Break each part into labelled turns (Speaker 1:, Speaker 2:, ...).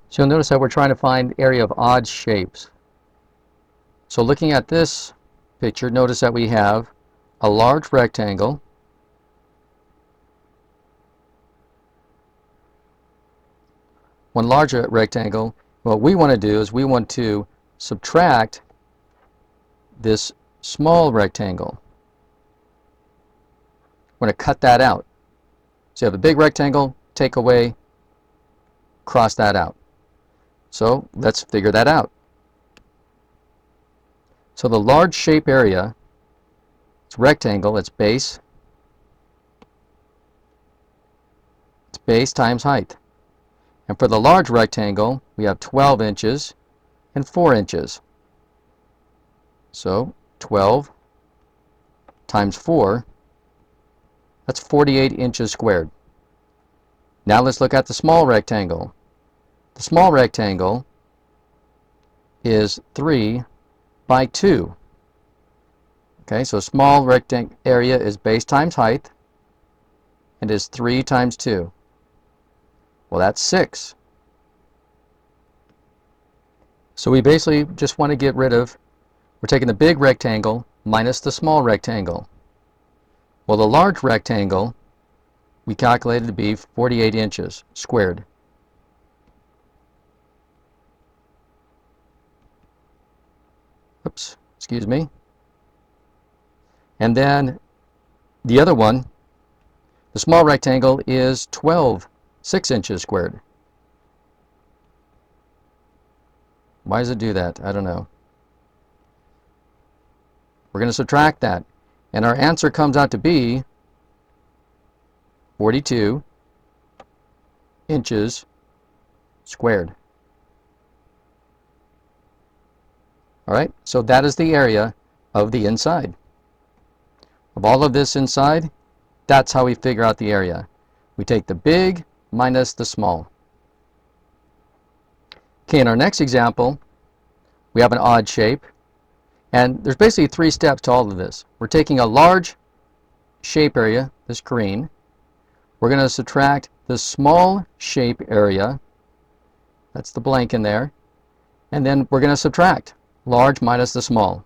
Speaker 1: So you'll notice that we're trying to find the area of odd shapes. So looking at this picture, notice that we have a large rectangle, one larger rectangle. What we want to do is we want to subtract this small rectangle. We're going to cut that out. So you have a big rectangle, take away, cross that out. So let's figure that out. So the large shape area, it's rectangle, it's base times height. And for the large rectangle, we have 12 inches and 4 inches. So 12 times 4, that's 48 inches squared. Now let's look at the small rectangle. The small rectangle is 3 by 2. Okay, so small rectangle area is base times height and is 3 times 2. Well, that's 6. So we basically just want to get rid of, we're taking the big rectangle minus the small rectangle. Well, the large rectangle we calculated to be 48 inches squared. Oops, excuse me. And then the other one, the small rectangle, is 6 inches squared. Why does it do that? I don't know. We're going to subtract that, and our answer comes out to be 42 inches squared. All right, so that is the area of the inside. Of all of this inside, that's how we figure out the area. We take the big minus the small. Okay, in our next example, we have an odd shape, and there's basically 3 steps to all of this. We're taking a large shape area, this green. We're going to subtract the small shape area, that's the blank in there, and then we're going to subtract large minus the small.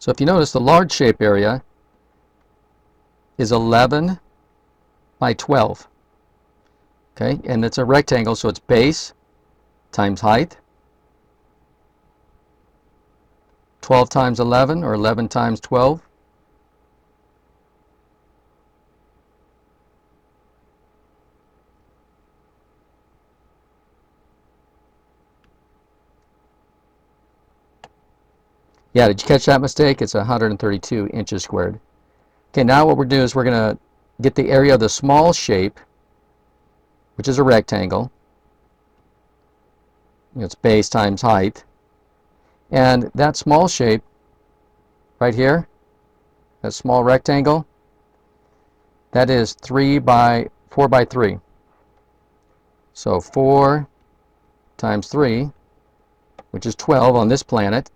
Speaker 1: So if you notice, the large shape area is 11 by 12. Okay, and it's a rectangle, so it's base times height. 12 times 11, or 11 times 12. Yeah, did you catch that mistake? It's 132 inches squared. Okay, now what we're doing is we're going to get the area of the small shape, which is a rectangle. It's base times height. And that small shape right here, that small rectangle, that is 4 by 3. So 4 times 3, which is 12 on this planet.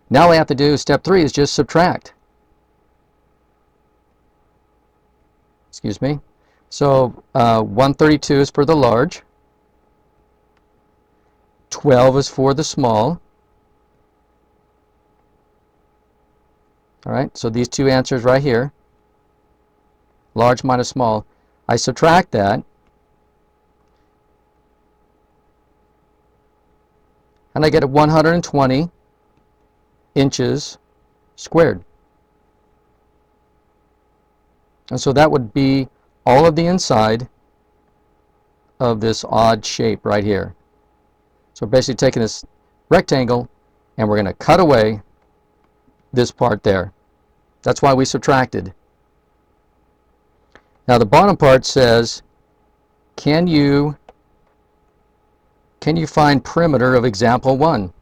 Speaker 1: Now all we have to do, step 3, is just subtract. Excuse me. So 132 is for the large. 12 is for the small. All right, so these two answers right here, large minus small, I subtract that, and I get 120 inches squared. And so that would be all of the inside of this odd shape right here. So basically taking this rectangle and we're going to cut away this part there. That's why we subtracted. Now the bottom part says, can you find perimeter of example 1?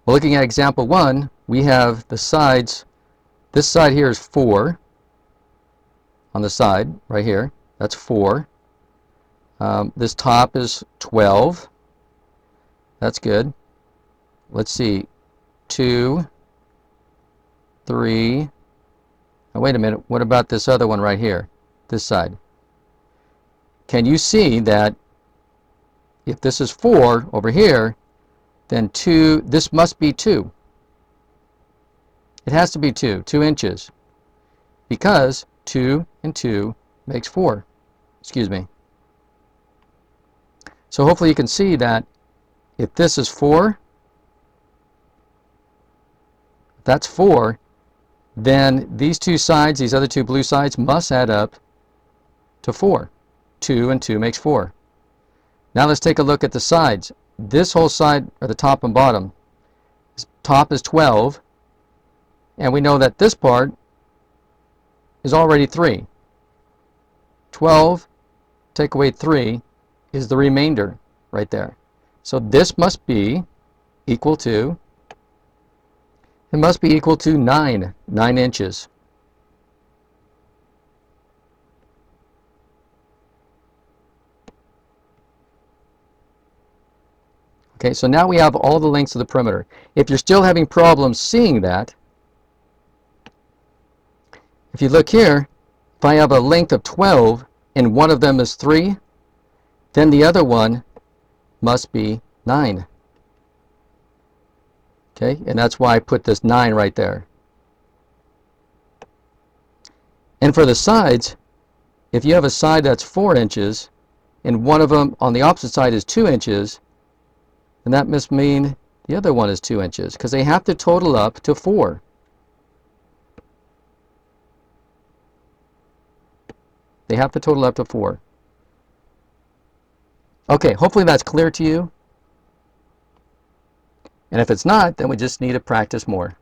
Speaker 1: Well, looking at example 1, we have the sides. This side here is 4 on the side right here. That's 4. This top is 12. That's good. Let's see. 2, 3, Now wait a minute, what about this other one right here, this side? Can you see that if this is 4 over here, then 2, this must be 2. It has to be 2 inches, because 2 and 2 makes 4. Excuse me. So hopefully you can see that if this is 4, that's 4, then these two sides, these other two blue sides, must add up to 4. 2 and 2 makes 4. Now let's take a look at the sides. This whole side, or the top and bottom, top is 12, and we know that this part is already 3. 12 take away 3 is the remainder right there. So this must be equal to, it must be equal to 9 inches. Okay, so now we have all the lengths of the perimeter. If you're still having problems seeing that, if you look here, if I have a length of 12 and one of them is 3, then the other one must be 9. Okay, and that's why I put this 9 right there. And for the sides, if you have a side that's 4 inches and one of them on the opposite side is 2 inches, then that must mean the other one is 2 inches, because they have to total up to 4. They have to total up to 4. Okay, hopefully that's clear to you. And if it's not, then we just need to practice more.